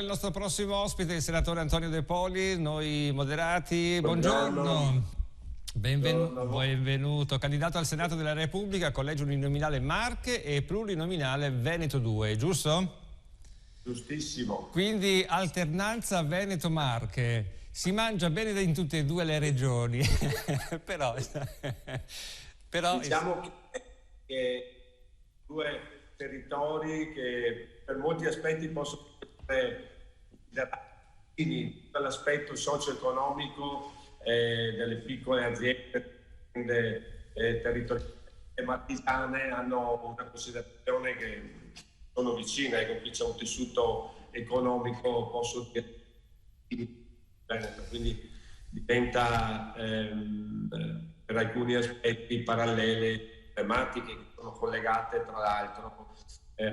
il nostro prossimo ospite, il senatore Antonio De Poli, noi moderati. Buongiorno. Benvenuto, candidato al Senato della Repubblica, collegio uninominale Marche e plurinominale Veneto 2, giusto? Giustissimo. Quindi alternanza Veneto-Marche. Si mangia bene in tutte e due le regioni, però diciamo che due territori che per molti aspetti possono essere dall'aspetto socio-economico delle piccole aziende territoriali marchigiane hanno una considerazione che sono vicine, ecco, qui c'è un tessuto economico, posso dire, quindi diventa per alcuni aspetti parallele tematiche che sono collegate tra l'altro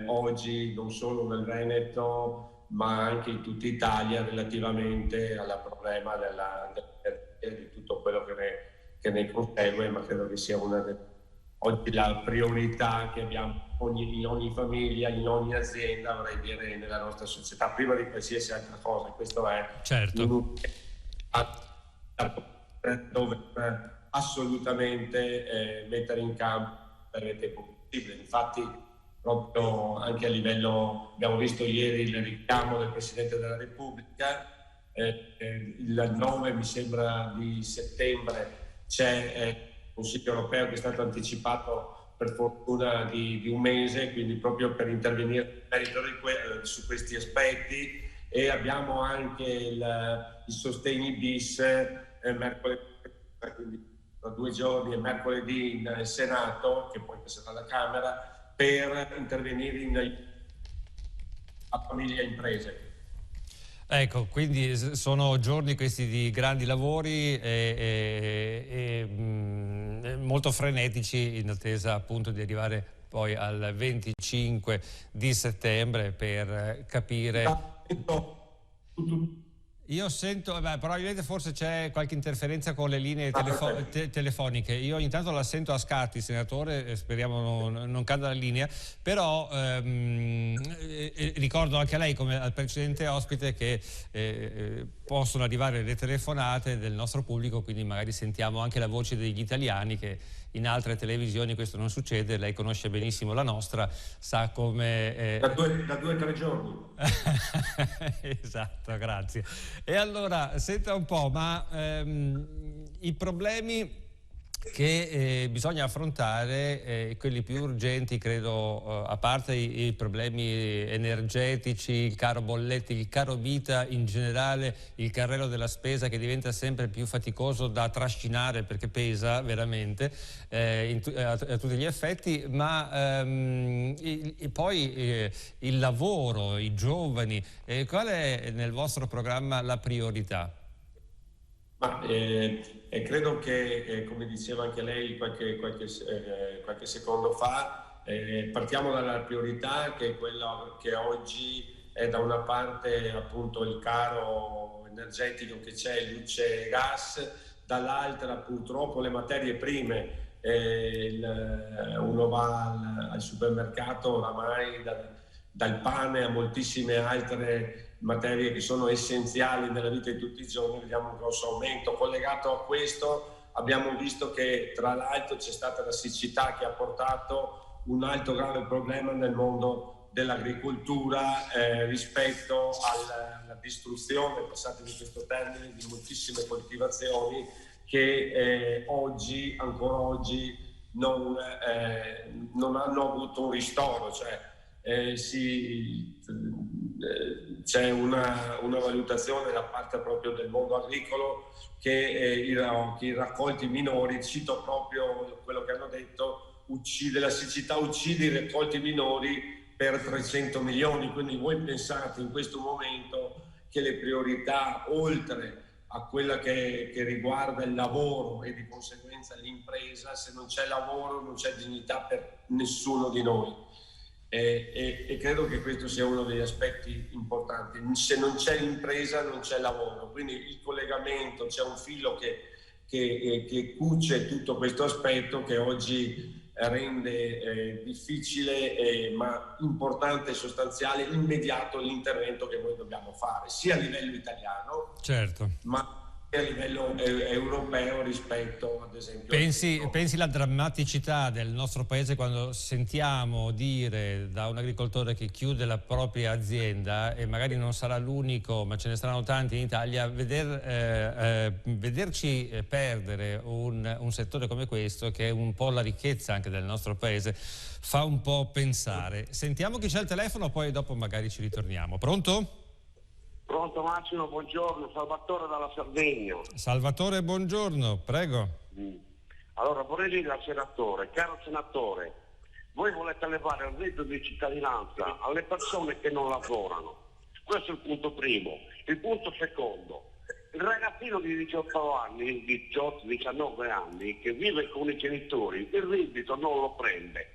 oggi non solo nel Veneto ma anche in tutta Italia relativamente al problema di tutto quello che ne consegue, ma credo che sia oggi la priorità che abbiamo in ogni famiglia, in ogni azienda, vorrei dire, nella nostra società, prima di qualsiasi altra cosa. Questo è certo. Dove assolutamente mettere in campo per il tempo possibile. Infatti, proprio anche a livello, abbiamo visto ieri il richiamo del Presidente della Repubblica, il 9 mi sembra di settembre c'è il Consiglio europeo che è stato anticipato per fortuna di un mese, quindi proprio per intervenire su questi aspetti, e abbiamo anche i sostegni bis mercoledì, quindi tra 2 giorni e mercoledì in Senato, che poi passerà alla Camera, per intervenire a famiglie e imprese. Ecco, quindi sono giorni questi di grandi lavori molto frenetici in attesa appunto di arrivare poi al 25 di settembre per capire... Io sento, probabilmente forse c'è qualche interferenza con le linee telefoniche. Io ogni tanto la sento a scatti, senatore, speriamo non cada la linea, però ricordo anche a lei, come al precedente ospite, che possono arrivare le telefonate del nostro pubblico, quindi magari sentiamo anche la voce degli italiani, che in altre televisioni questo non succede. Lei conosce benissimo la nostra, sa come... Da 2 o 3 giorni. Esatto, grazie. E allora, senta un po', ma i problemi che bisogna affrontare, quelli più urgenti, credo, a parte i problemi energetici, il caro bolletti, il caro vita in generale, il carrello della spesa che diventa sempre più faticoso da trascinare perché pesa veramente a tutti gli effetti, ma poi il lavoro, i giovani, qual è nel vostro programma la priorità? Ma credo che, come diceva anche lei qualche secondo fa, partiamo dalla priorità, che è quella che oggi è da una parte appunto il caro energetico che c'è, luce e gas, dall'altra purtroppo le materie prime. Uno va al supermercato oramai dal pane a moltissime altre materie che sono essenziali nella vita di tutti i giorni, vediamo un grosso aumento. Collegato a questo abbiamo visto che tra l'altro c'è stata la siccità che ha portato un altro grave problema nel mondo dell'agricoltura rispetto alla distruzione, passatemi questo termine, di moltissime coltivazioni che ancora oggi non hanno avuto un ristoro, cioè c'è una valutazione da parte proprio del mondo agricolo che i raccolti minori, cito proprio quello che hanno detto, la siccità uccide i raccolti minori per 300 milioni, quindi voi pensate in questo momento che le priorità, oltre a quella che riguarda il lavoro e di conseguenza l'impresa, se non c'è lavoro non c'è dignità per nessuno di noi. E credo che questo sia uno degli aspetti importanti. Se non c'è l'impresa non c'è lavoro, quindi il collegamento, c'è un filo che cuce tutto questo aspetto che oggi rende difficile ma importante e sostanziale immediato l'intervento che noi dobbiamo fare, sia a livello italiano, certo, ma a livello europeo rispetto ad esempio... Pensi alla drammaticità del nostro paese quando sentiamo dire da un agricoltore che chiude la propria azienda, e magari non sarà l'unico, ma ce ne saranno tanti in Italia, vederci perdere un settore come questo, che è un po' la ricchezza anche del nostro paese, fa un po' pensare. Sentiamo chi c'è al telefono, poi dopo magari ci ritorniamo. Pronto? Pronto Massimo, buongiorno, Salvatore dalla Sardegna. Salvatore, buongiorno, prego. Allora vorrei dire al senatore, caro senatore, voi volete levare il reddito di cittadinanza alle persone che non lavorano. Questo è il punto primo. Il punto secondo, il ragazzino di 18 anni, 18-19 anni, che vive con i genitori, il reddito non lo prende,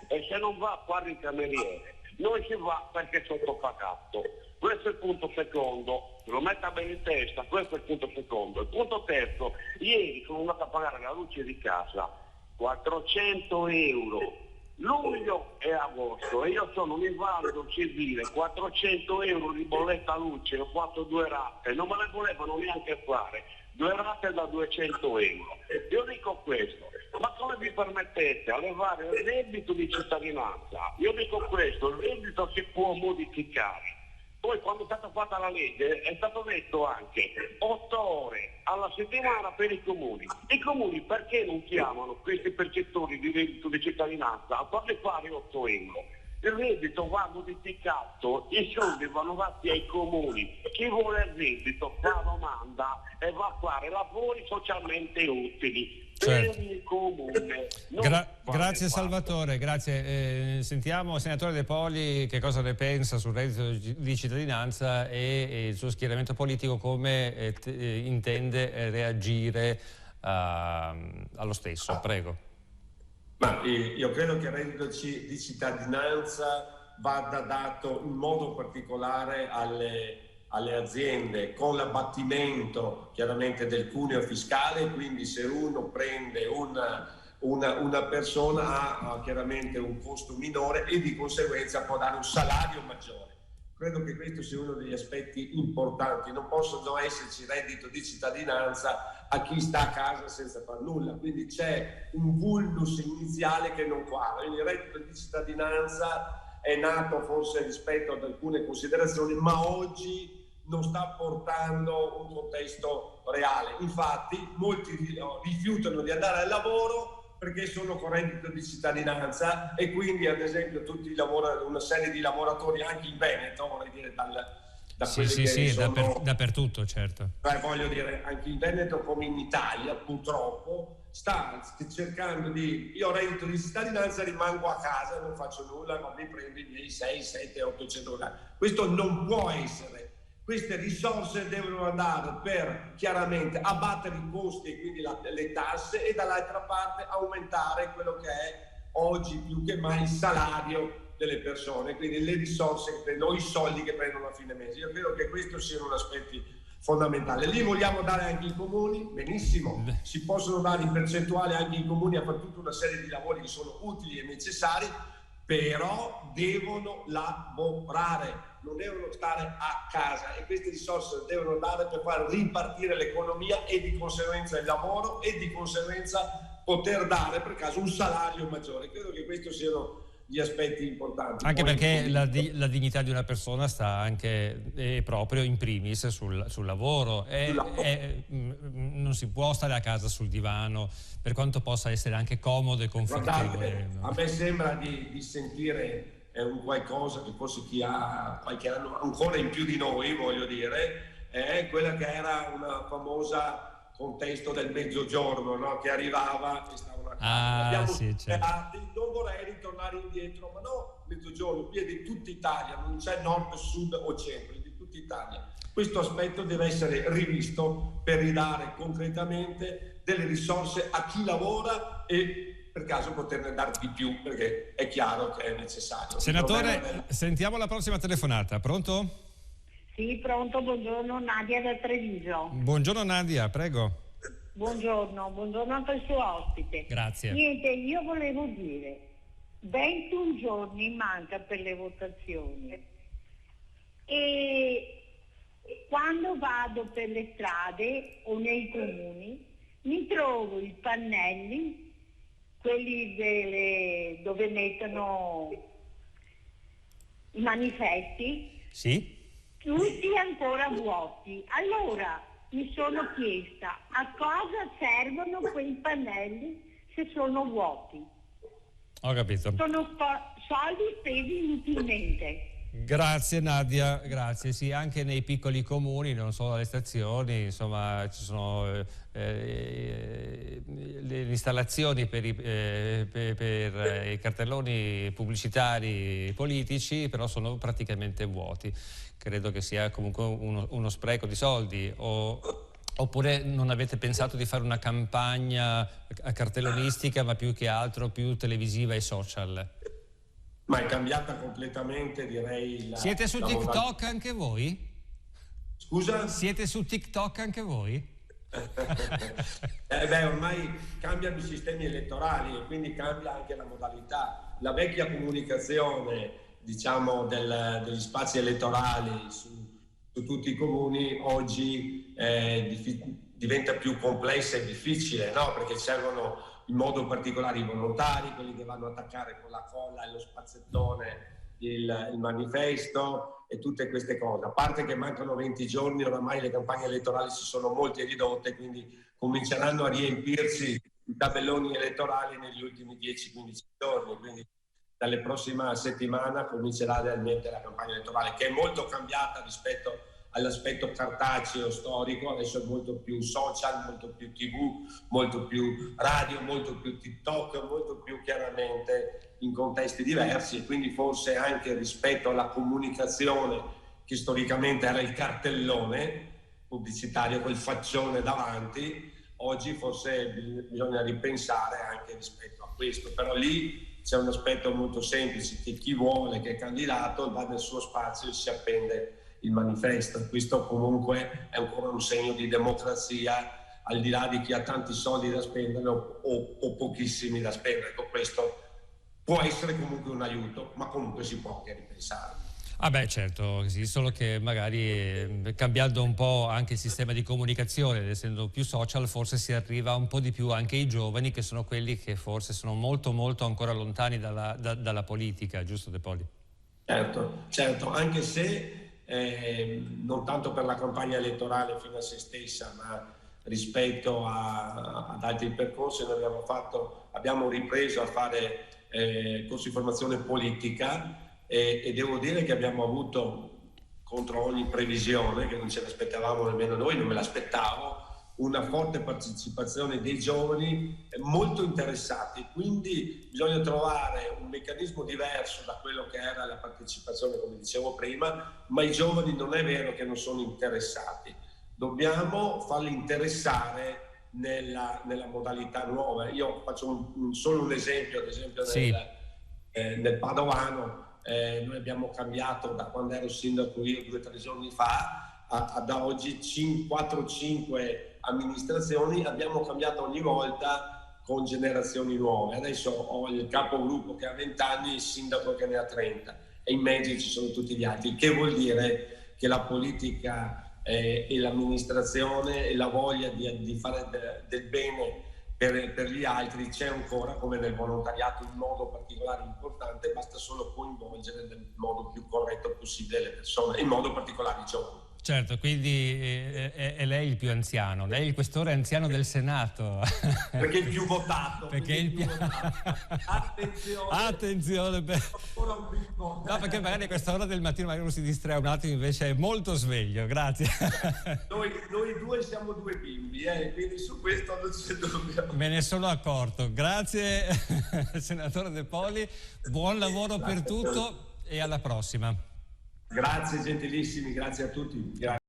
e se non va a fare il cameriere, non si va perché è sottopagato. Questo è il punto secondo, se lo metta bene in testa, questo è il punto secondo. Il punto terzo, ieri sono andato a pagare la luce di casa, 400 euro, luglio e agosto, e io sono un invalido civile, 400 euro di bolletta luce, ho fatto 2 rate, non me le volevano neanche fare, 2 rate da 200 euro. Io dico questo, ma come vi permettete a levare il reddito di cittadinanza? Io dico questo, il reddito si può modificare. Poi quando è stata fatta la legge è stato detto anche 8 ore alla settimana per i comuni. I comuni perché non chiamano questi percettori di reddito di cittadinanza a farli fare 8 euro? Il reddito va modificato, i soldi vanno dati ai comuni. Chi vuole il reddito fa domanda e va a fare lavori socialmente utili. Certo. Per il comune. Grazie Salvatore, grazie. Sentiamo senatore De Poli che cosa ne pensa sul reddito di cittadinanza e il suo schieramento politico, come intende reagire allo stesso. Prego. Ma io credo che il reddito di cittadinanza vada dato in modo particolare alle aziende, con l'abbattimento chiaramente del cuneo fiscale, quindi se uno prende una persona ha chiaramente un costo minore e di conseguenza può dare un salario maggiore. Credo che questo sia uno degli aspetti importanti. Non possono esserci reddito di cittadinanza a chi sta a casa senza far nulla, quindi c'è un vulnus iniziale che non quadra. Il reddito di cittadinanza è nato forse rispetto ad alcune considerazioni, ma oggi non sta portando un contesto reale. Infatti molti rifiutano di andare al lavoro perché sono con reddito di cittadinanza, e quindi ad esempio una serie di lavoratori anche in Veneto, vorrei dire dappertutto, certo. Voglio dire, anche in Veneto come in Italia purtroppo sta cercando io ho reddito di cittadinanza, rimango a casa, non faccio nulla, ma mi prendo i miei 6, 7, 800 euro. Questo non può essere. Queste risorse devono andare per chiaramente abbattere i costi e quindi le tasse, e dall'altra parte aumentare quello che è oggi più che mai il salario delle persone, quindi le risorse che prendono, i soldi che prendono a fine mese. Io credo che questo siano aspetti fondamentali. Li vogliamo dare anche ai comuni? Benissimo, si possono dare in percentuale anche ai comuni a fare tutta una serie di lavori che sono utili e necessari, però devono lavorare, non devono stare a casa, e queste risorse devono andare per far ripartire l'economia e di conseguenza il lavoro, e di conseguenza poter dare per caso un salario maggiore. Credo che questi siano gli aspetti importanti. Anche perché la dignità di una persona sta anche proprio in primis sul lavoro. Non si può stare a casa sul divano, per quanto possa essere anche comodo e confortevole. A me sembra di sentire un qualcosa che forse chi ha qualche anno ancora in più di noi, voglio dire, è quella che era una famosa contesto del mezzogiorno, no? Che arrivava e stava certo. Non vorrei ritornare indietro, ma no, mezzogiorno, qui è di tutta Italia, non c'è nord, sud o centro, è di tutta Italia. Questo aspetto deve essere rivisto per ridare concretamente delle risorse a chi lavora e per caso poterne dare di più, perché è chiaro che è necessario. Senatore, sentiamo la prossima telefonata. Pronto? Sì, pronto, buongiorno, Nadia da Treviso. Buongiorno Nadia, prego. buongiorno anche al suo ospite. Grazie. Niente, io volevo dire, 21 giorni manca per le votazioni e quando vado per le strade o nei comuni mi trovo i pannelli, quelli dove mettono i manifesti, Sì? tutti ancora vuoti. Allora mi sono chiesta a cosa servono quei pannelli se sono vuoti. Ho capito. Sono soldi spesi inutilmente. Grazie Nadia, grazie. Sì, anche nei piccoli comuni, non solo alle stazioni, insomma, ci sono le installazioni per i cartelloni pubblicitari politici, però sono praticamente vuoti. Credo che sia comunque uno spreco di soldi. Oppure non avete pensato di fare una campagna cartellonistica, ma più che altro più televisiva e social? Ma è cambiata completamente, direi. Siete su TikTok anche voi? Scusa? Siete su TikTok anche voi? Ormai cambiano i sistemi elettorali e quindi cambia anche la modalità. La vecchia comunicazione, diciamo, degli spazi elettorali su tutti i comuni oggi diventa più complessa e difficile, no? Perché servono in modo particolare i volontari, quelli che vanno a attaccare con la colla e lo spazzettone il manifesto e tutte queste cose. A parte che mancano 20 giorni, oramai le campagne elettorali si sono molto ridotte, quindi cominceranno a riempirsi i tabelloni elettorali negli ultimi 10-15 giorni, quindi dalle prossima settimana comincerà realmente la campagna elettorale, che è molto cambiata rispetto all'aspetto cartaceo storico. Adesso è molto più social, molto più TV, molto più radio, molto più TikTok, molto più chiaramente in contesti diversi, e quindi forse anche rispetto alla comunicazione che storicamente era il cartellone pubblicitario col faccione davanti, oggi forse bisogna ripensare anche rispetto a questo. Però lì c'è un aspetto molto semplice, che chi vuole, che è candidato, va nel suo spazio e si appende il manifesto. Questo comunque è ancora un segno di democrazia, al di là di chi ha tanti soldi da spendere o pochissimi da spendere. Ecco, questo può essere comunque un aiuto, ma comunque si può anche ripensare. Ah beh, certo, sì, solo che magari cambiando un po' anche il sistema di comunicazione, essendo più social, forse si arriva un po' di più anche ai giovani, che sono quelli che forse sono molto molto ancora lontani dalla politica, giusto De Poli? Certo, anche se non tanto per la campagna elettorale fino a se stessa, ma rispetto ad altri percorsi, noi abbiamo ripreso a fare corsi di formazione politica e devo dire che abbiamo avuto, contro ogni previsione, che non ce l'aspettavamo nemmeno noi, non me l'aspettavo, una forte partecipazione dei giovani molto interessati. Quindi bisogna trovare un meccanismo diverso da quello che era la partecipazione, come dicevo prima, ma i giovani non è vero che non sono interessati, dobbiamo farli interessare nella modalità nuova. Io faccio solo un esempio, ad esempio sì. nel Padovano. Noi abbiamo cambiato, da quando ero sindaco io 2 o 3 giorni fa da oggi 4-5 amministrazioni, abbiamo cambiato ogni volta con generazioni nuove. Adesso ho il capogruppo che ha 20 anni, il sindaco che ne ha 30 e in mezzo ci sono tutti gli altri, che vuol dire che la politica e l'amministrazione e la voglia di fare del bene per gli altri c'è ancora, come nel volontariato, in modo particolare importante. Basta solo coinvolgere nel modo più corretto possibile le persone, in modo particolare i giovani. Certo, quindi è lei il più anziano, lei è il questore anziano del Senato. Perché è il più votato. Perché è il più votato. Attenzione. No, perché magari a questa ora del mattino magari uno si distrae un attimo, invece è molto sveglio, grazie. Noi 2 siamo 2 bimbi, quindi su questo non c'è dubbio. Me ne sono accorto. Grazie, senatore De Poli, buon lavoro per tutto e alla prossima. Grazie gentilissimi, grazie a tutti. Grazie.